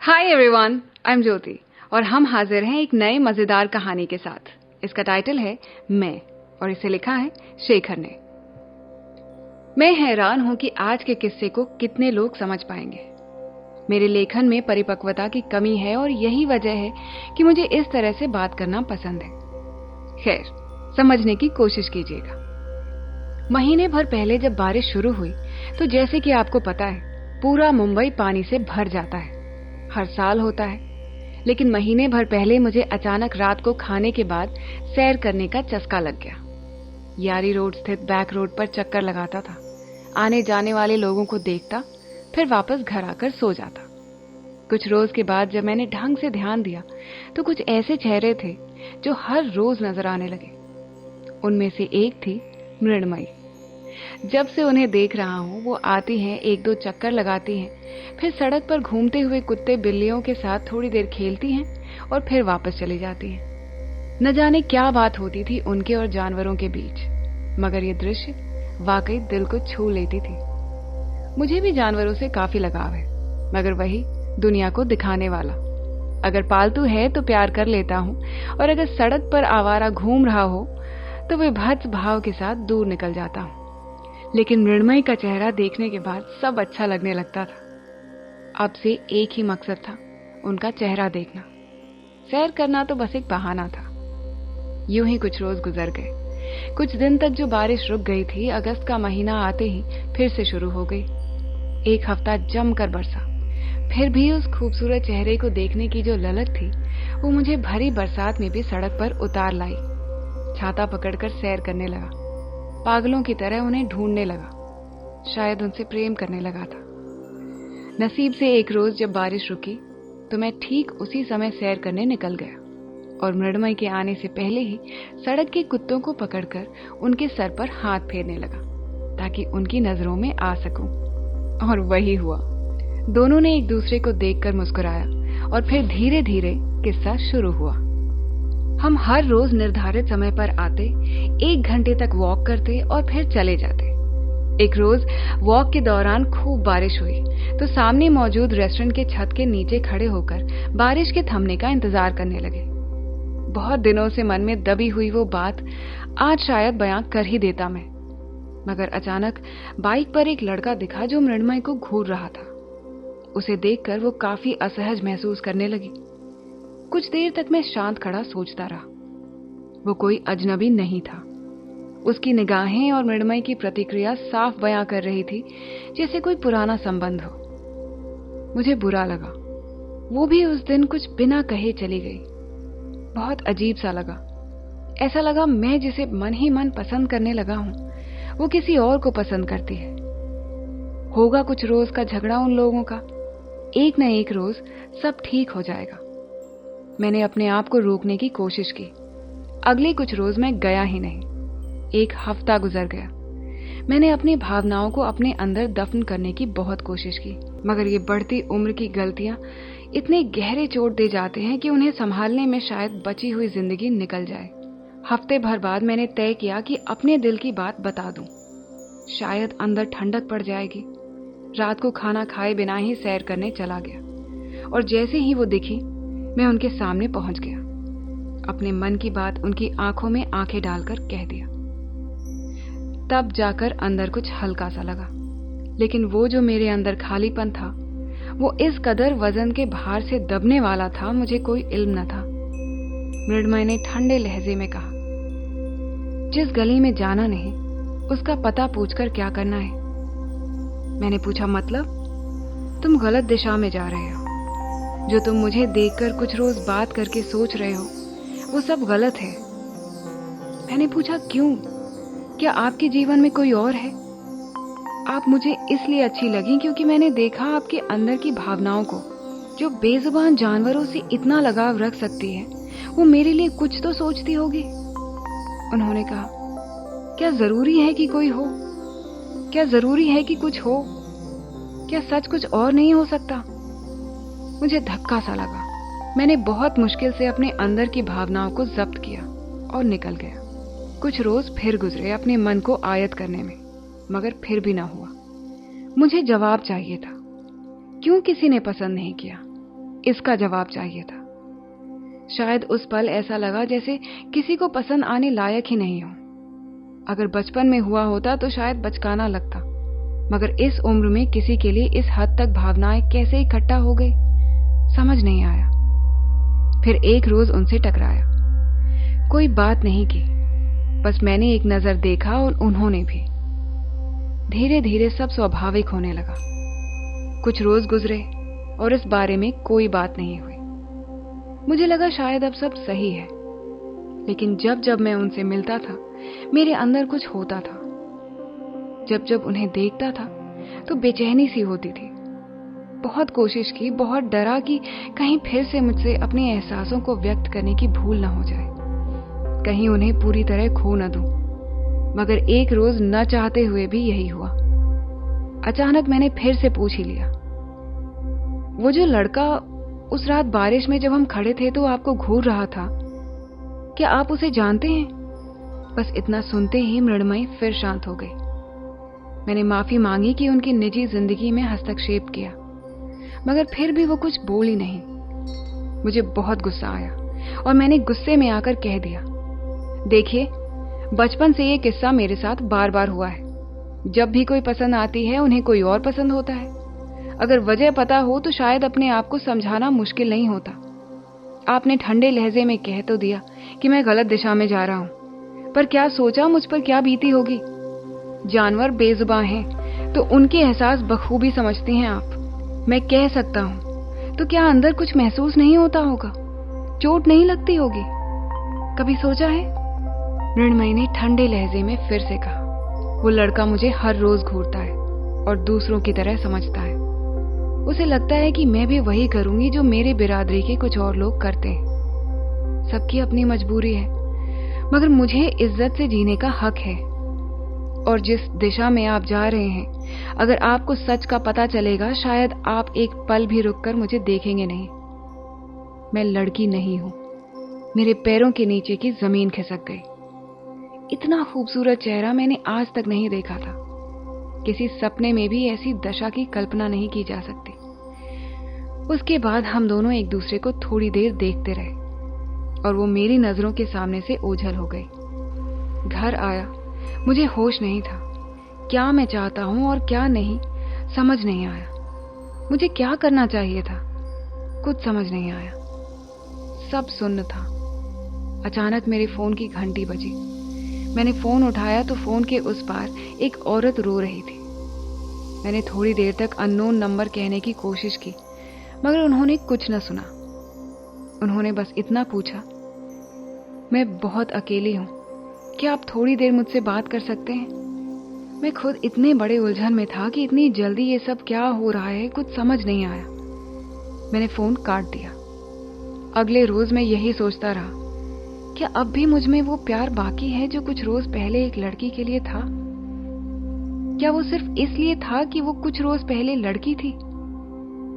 Hi everyone, I am ज्योति और हम हाजिर हैं एक नए मजेदार कहानी के साथ। इसका टाइटल है मैं और इसे लिखा है शेखर ने। मैं हैरान हूं कि आज के किस्से को कितने लोग समझ पाएंगे। मेरे लेखन में परिपक्वता की कमी है और यही वजह है कि मुझे इस तरह से बात करना पसंद है। खैर, समझने की कोशिश कीजिएगा। महीने भर पहले जब बारिश शुरू हुई तो जैसे कि आपको पता है, पूरा मुंबई पानी से भर जाता है। हर साल होता है, लेकिन महीने भर पहले मुझे अचानक रात को खाने के बाद सैर करने का चस्का लग गया। यारी रोड स्थित बैक रोड पर चक्कर लगाता था, आने जाने वाले लोगों को देखता, फिर वापस घर आकर सो जाता। कुछ रोज के बाद जब मैंने ढंग से ध्यान दिया तो कुछ ऐसे चेहरे थे जो हर रोज नजर आने लगे। उनमें से एक थी मृण्मयी। जब से उन्हें देख रहा हूं, वो आती हैं, एक दो चक्कर लगाती हैं, फिर सड़क पर घूमते हुए कुत्ते बिल्लियों के साथ थोड़ी देर खेलती हैं और फिर वापस चली जाती हैं। न जाने क्या बात होती थी उनके और जानवरों के बीच, मगर ये दृश्य वाकई दिल को छू लेती थी। मुझे भी जानवरों से काफी लगाव है, मगर वही दुनिया को दिखाने वाला। अगर पालतू है तो प्यार कर लेता हूं, और अगर सड़क पर आवारा घूम रहा हो तो विभत्स भाव के साथ दूर निकल जाता हूं। लेकिन मृण्मयी का चेहरा देखने के बाद सब अच्छा लगने लगता था। अब से एक ही मकसद था, उनका चेहरा देखना। सैर करना तो बस एक बहाना था। यूं ही कुछ रोज गुजर गए। कुछ दिन तक जो बारिश रुक गई थी, अगस्त का महीना आते ही फिर से शुरू हो गई। एक हफ्ता जमकर बरसा। फिर भी उस खूबसूरत चेहरे को देखने की जो ललक थी, वो मुझे भरी बरसात में भी सड़क पर उतार लाई। छाता पकड़कर सैर करने लगा। पागलों की तरह उन्हें ढूंढने लगा। शायद उनसे प्रेम करने लगा था। नसीब से एक रोज जब बारिश रुकी तो मैं ठीक उसी समय सैर करने निकल गया और मृण्मयी के आने से पहले ही सड़क के कुत्तों को पकड़कर उनके सर पर हाथ फेरने लगा ताकि उनकी नजरों में आ सकूं। और वही हुआ। दोनों ने एक दूसरे को देखकर मुस्कुराया और फिर धीरे धीरे किस्सा शुरू हुआ। हम हर रोज निर्धारित समय पर आते, 1 घंटे तक वॉक करते और फिर चले जाते। एक रोज वॉक के दौरान खूब बारिश हुई तो सामने मौजूद रेस्टोरेंट के छत के नीचे खड़े होकर बारिश के थमने का इंतजार करने लगे। बहुत दिनों से मन में दबी हुई वो बात आज शायद बयां कर ही देता मैं, मगर अचानक बाइक पर एक लड़का दिखा जो मृण्मयी को घूर रहा था। उसे देखकर वो काफी असहज महसूस करने लगी। कुछ देर तक मैं शांत खड़ा सोचता रहा। वो कोई अजनबी नहीं था। उसकी निगाहें और मृण्मयी की प्रतिक्रिया साफ बयां कर रही थी जैसे कोई पुराना संबंध हो। मुझे बुरा लगा। वो भी उस दिन कुछ बिना कहे चली गई। बहुत अजीब सा लगा। ऐसा लगा मैं जिसे मन ही मन पसंद करने लगा हूं, वो किसी और को पसंद करती है। होगा कुछ रोज का झगड़ा उन लोगों का। एक न एक रोज सब ठीक हो जाएगा। मैंने अपने आप को रोकने की कोशिश की। अगले कुछ रोज मैं गया ही नहीं। एक हफ्ता गुजर गया। मैंने अपनी भावनाओं को अपने अंदर दफन करने की बहुत कोशिश की, मगर ये बढ़ती उम्र की गलतियां इतने गहरे चोट दे जाते हैं कि उन्हें संभालने में शायद बची हुई जिंदगी निकल जाए। हफ्ते भर बाद मैंने तय किया कि अपने दिल की बात बता दूं। शायद अंदर ठंडक पड़ जाएगी। रात को खाना खाए बिना ही सैर करने चला गया और जैसे ही वो दिखी, मैं उनके सामने पहुंच गया। अपने मन की बात उनकी आंखों में आंखें डालकर कह दिया। तब जाकर अंदर कुछ हल्का सा लगा, लेकिन वो जो मेरे अंदर खालीपन था, वो इस कदर वजन के भार से दबने वाला था, मुझे कोई इल्म न था। मृण्मयी ने ठंडे लहजे में कहा, जिस गली में जाना नहीं उसका पता पूछकर क्या करना है। मैंने पूछा, मतलब? तुम गलत दिशा में जा रहे हो। जो तुम मुझे देखकर कुछ रोज बात करके सोच रहे हो, वो सब गलत है। मैंने पूछा, क्यों? क्या आपके जीवन में कोई और है? आप मुझे इसलिए अच्छी लगी क्योंकि मैंने देखा आपके अंदर की भावनाओं को। जो बेजुबान जानवरों से इतना लगाव रख सकती है, वो मेरे लिए कुछ तो सोचती होगी। उन्होंने कहा, क्या जरूरी है कि कोई हो? क्या जरूरी है कि कुछ हो? क्या सच कुछ और नहीं हो सकता? मुझे धक्का सा लगा। मैंने बहुत मुश्किल से अपने अंदर की भावनाओं को जब्त किया और निकल गया। कुछ रोज फिर गुजरे अपने मन को आयत करने में, मगर फिर भी ना हुआ। मुझे जवाब चाहिए था। क्यों किसी ने पसंद नहीं किया? इसका जवाब चाहिए था। शायद उस पल ऐसा लगा जैसे किसी को पसंद आने लायक ही नहीं हो। अगर बचपन में हुआ होता तो शायद बचकाना लगता, मगर इस उम्र में किसी के लिए इस हद तक भावनाएं कैसे इकट्ठा हो गई, समझ नहीं आया। फिर एक रोज उनसे टकराया। कोई बात नहीं की, बस मैंने एक नजर देखा और उन्होंने भी। धीरे धीरे सब स्वाभाविक होने लगा। कुछ रोज गुजरे और इस बारे में कोई बात नहीं हुई। मुझे लगा शायद अब सब सही है, लेकिन जब जब मैं उनसे मिलता था मेरे अंदर कुछ होता था। जब जब उन्हें देखता था तो बेचैनी सी होती थी। बहुत कोशिश की, बहुत डरा कि कहीं फिर से मुझसे अपने एहसासों को व्यक्त करने की भूल न हो जाए, कहीं उन्हें पूरी तरह खो न दूं। मगर एक रोज न चाहते हुए भी यही हुआ। अचानक मैंने फिर से पूछ ही लिया, वो जो लड़का उस रात बारिश में जब हम खड़े थे तो आपको घूर रहा था, क्या आप उसे जानते हैं? बस इतना सुनते ही मृण्मयी फिर शांत हो गई। मैंने माफी मांगी कि उनकी निजी जिंदगी में हस्तक्षेप किया, मगर फिर भी वो कुछ बोली नहीं। मुझे बहुत गुस्सा आया और मैंने गुस्से में आकर कह दिया, देखिए, बचपन से ये किस्सा मेरे साथ बार बार हुआ है। जब भी कोई पसंद आती है उन्हें कोई और पसंद होता है। अगर वजह पता हो तो शायद अपने आप को समझाना मुश्किल नहीं होता। आपने ठंडे लहजे में कह तो दिया कि मैं गलत दिशा में जा रहा हूं, पर क्या सोचा मुझ पर क्या बीती होगी? जानवर बेजुबान हैं तो उनके एहसास बखूबी समझती हैं आप। मैं कह सकता हूं तो क्या अंदर कुछ महसूस नहीं होता होगा? चोट नहीं लगती होगी? कभी सोचा है? मृण्मयी ने ठंडे लहजे में फिर से कहा, वो लड़का मुझे हर रोज घूरता है और दूसरों की तरह समझता है। उसे लगता है कि मैं भी वही करूंगी जो मेरे बिरादरी के कुछ और लोग करते हैं। सबकी अपनी मजबूरी है, मगर मुझे इज्जत से जीने का हक है। और जिस दिशा में आप जा रहे हैं, अगर आपको सच का पता चलेगा शायद आप एक पल भी रुककर मुझे देखेंगे नहीं। मैं लड़की नहीं हूं। मेरे पैरों के नीचे की जमीन खिसक गई। इतना खूबसूरत चेहरा मैंने आज तक नहीं देखा था। किसी सपने में भी ऐसी दशा की कल्पना नहीं की जा सकती। उसके बाद हम दोनों एक दूसरे को थोड़ी देर देखते रहे और वो मेरी नजरों के सामने से ओझल हो गई। घर आया, मुझे होश नहीं था। क्या मैं चाहता हूं और क्या नहीं समझ नहीं आया। मुझे क्या करना चाहिए था, कुछ समझ नहीं आया। सब सुन्न था। अचानक मेरे फोन की घंटी बजी। मैंने फोन उठाया तो फोन के उस पार एक औरत रो रही थी। मैंने थोड़ी देर तक अननोन नंबर कहने की कोशिश की, मगर उन्होंने कुछ न सुना। उन्होंने बस इतना पूछा, मैं बहुत अकेली हूं, क्या आप थोड़ी देर मुझसे बात कर सकते हैं? मैं खुद इतने बड़े उलझन में था कि इतनी जल्दी ये सब क्या हो रहा है कुछ समझ नहीं आया। मैंने फोन काट दिया। अगले रोज मैं यही सोचता रहा, क्या अब भी मुझ में वो प्यार बाकी है जो कुछ रोज पहले एक लड़की के लिए था? क्या वो सिर्फ इसलिए था कि वो कुछ रोज पहले लड़की थी?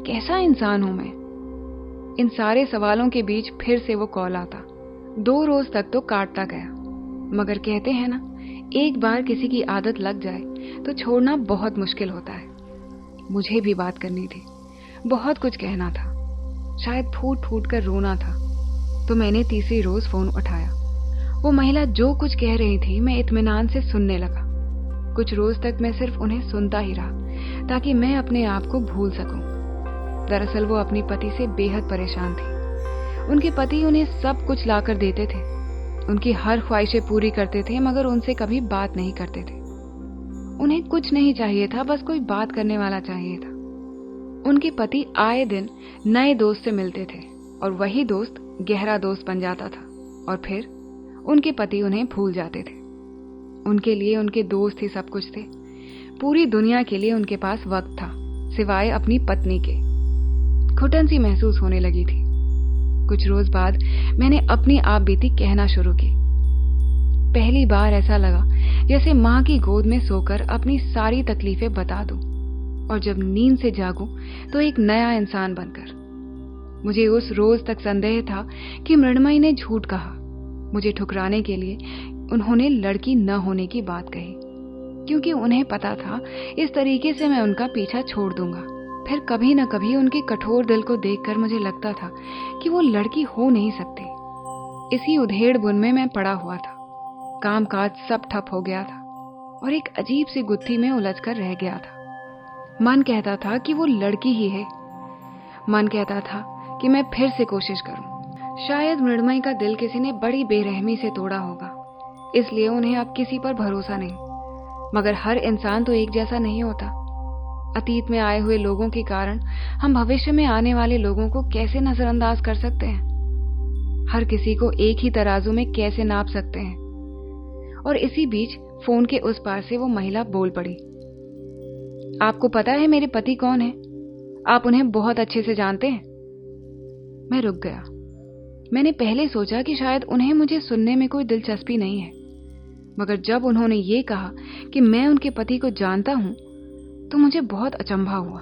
कैसा इंसान हूं मैं? इन सारे सवालों के बीच फिर से वो कॉल आता। 2 रोज तक तो काटता गया, मगर कहते हैं ना, एक बार किसी की आदत लग जाए तो छोड़ना बहुत मुश्किल होता है। मुझे भी बात करनी थी, बहुत कुछ कहना था, शायद फूट फूट कर रोना था। तो मैंने तीसरी रोज फोन उठाया। वो महिला जो कुछ कह रही थी मैं इत्मीनान से सुनने लगा। कुछ रोज तक मैं सिर्फ उन्हें सुनता ही रहा ताकि मैं अपने आप को भूल सकूं। दरअसल वो अपने पति से बेहद परेशान थी। उनके पति उन्हें सब कुछ लाकर देते थे, उनकी हर ख्वाहिशें पूरी करते थे, मगर उनसे कभी बात नहीं करते थे। उन्हें कुछ नहीं चाहिए था, बस कोई बात करने वाला चाहिए था। उनके पति आए दिन नए दोस्त से मिलते थे और वही दोस्त गहरा दोस्त बन जाता था और फिर उनके पति उन्हें भूल जाते थे। उनके लिए उनके दोस्त ही सब कुछ थे। पूरी दुनिया के लिए उनके पास वक्त था सिवाय अपनी पत्नी के। घुटन सी महसूस होने लगी थी। कुछ रोज बाद मैंने अपनी आप बीती कहना शुरू की। पहली बार ऐसा लगा जैसे मां की गोद में सोकर अपनी सारी तकलीफें बता दूं और जब नींद से जागूं तो एक नया इंसान बनकर। मुझे उस रोज तक संदेह था कि मृण्मयी ने झूठ कहा। मुझे ठुकराने के लिए उन्होंने लड़की न होने की बात कही, क्योंकि उन्हें पता था इस तरीके से मैं उनका पीछा छोड़ दूंगा। फिर कभी न कभी उनके कठोर दिल को देखकर मुझे लगता था कि वो लड़की हो नहीं सकती। इसी उधेड़ बुन में मैं पड़ा हुआ था। काम काज सब ठप हो गया था और एक अजीब सी गुत्थी में उलझकर रह गया था। मन कहता था कि वो लड़की ही है। मन कहता था कि मैं फिर से कोशिश करूं। शायद मृण्मयी का दिल किसी ने बड़ी बेरहमी से तोड़ा होगा, इसलिए उन्हें अब किसी पर भरोसा नहीं। मगर हर इंसान तो एक जैसा नहीं होता। अतीत में आए हुए लोगों के कारण हम भविष्य में आने वाले लोगों को कैसे नजरअंदाज कर सकते हैं? हर किसी को एक ही तराजू में कैसे नाप सकते हैं? और इसी बीच फोन के उस पार से वो महिला बोल पड़ी। आपको पता है मेरे पति कौन है? आप उन्हें बहुत अच्छे से जानते हैं। मैं रुक गया। मैंने पहले सोचा कि शायद उन्हें मुझे सुनने में कोई दिलचस्पी नहीं है, मगर जब उन्होंने ये कहा कि मैं उनके पति को जानता हूं तो मुझे बहुत अचंभा हुआ।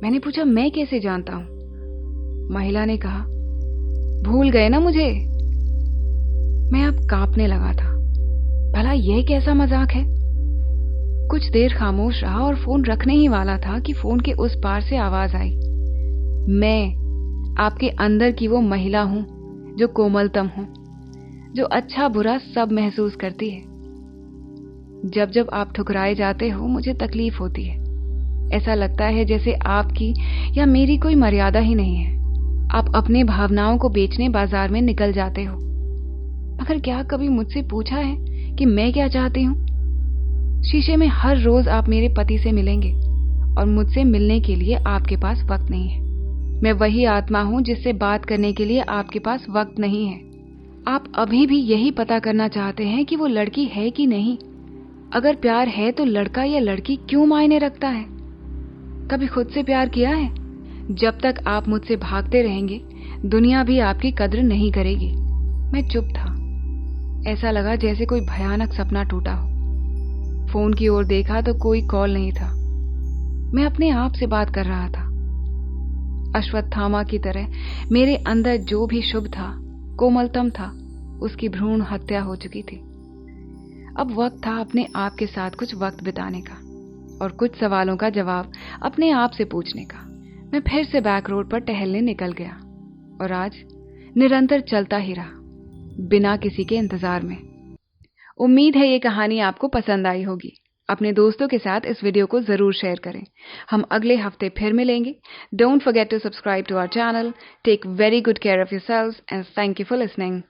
मैंने पूछा, मैं कैसे जानता हूं? महिला ने कहा, भूल गए ना मुझे? मैं अब कांपने लगा था। भला यह कैसा मजाक है? कुछ देर खामोश रहा और फोन रखने ही वाला था कि फोन के उस पार से आवाज आई। मैं आपके अंदर की वो महिला हूं जो कोमलतम हूं, जो अच्छा बुरा सब महसूस करती है। जब जब आप ठुकराए जाते हो मुझे तकलीफ होती है। ऐसा लगता है जैसे आपकी या मेरी कोई मर्यादा ही नहीं है। आप अपने भावनाओं को बेचने बाजार में निकल जाते हो। मगर क्या कभी मुझसे पूछा है कि मैं क्या चाहती हूँ? शीशे में हर रोज आप मेरे पति से मिलेंगे और मुझसे मिलने के लिए आपके पास वक्त नहीं है। मैं वही आत्मा हूँ जिससे बात करने के लिए आपके पास वक्त नहीं है। आप अभी भी यही पता करना चाहते हैं कि वो लड़की है कि नहीं। अगर प्यार है तो लड़का या लड़की क्यों मायने रखता है? कभी खुद से प्यार किया है? जब तक आप मुझसे भागते रहेंगे दुनिया भी आपकी कद्र नहीं करेगी। मैं चुप था। ऐसा लगा जैसे कोई भयानक सपना टूटा हो। फोन की ओर देखा तो कोई कॉल नहीं था। मैं अपने आप से बात कर रहा था। अश्वत्थामा की तरह मेरे अंदर जो भी शुभ था, कोमलतम था, उसकी भ्रूण हत्या हो चुकी थी। अब वक्त था अपने आप के साथ कुछ वक्त बिताने का और कुछ सवालों का जवाब अपने आप से पूछने का। मैं फिर से बैक रोड पर टहलने निकल गया और आज निरंतर चलता ही रहा, बिना किसी के इंतजार में। उम्मीद है ये कहानी आपको पसंद आई होगी। अपने दोस्तों के साथ इस वीडियो को जरूर शेयर करें। हम अगले हफ्ते फिर मिलेंगे। Don't forget to subscribe to our channel. Take very good care of yourselves and thank you for listening.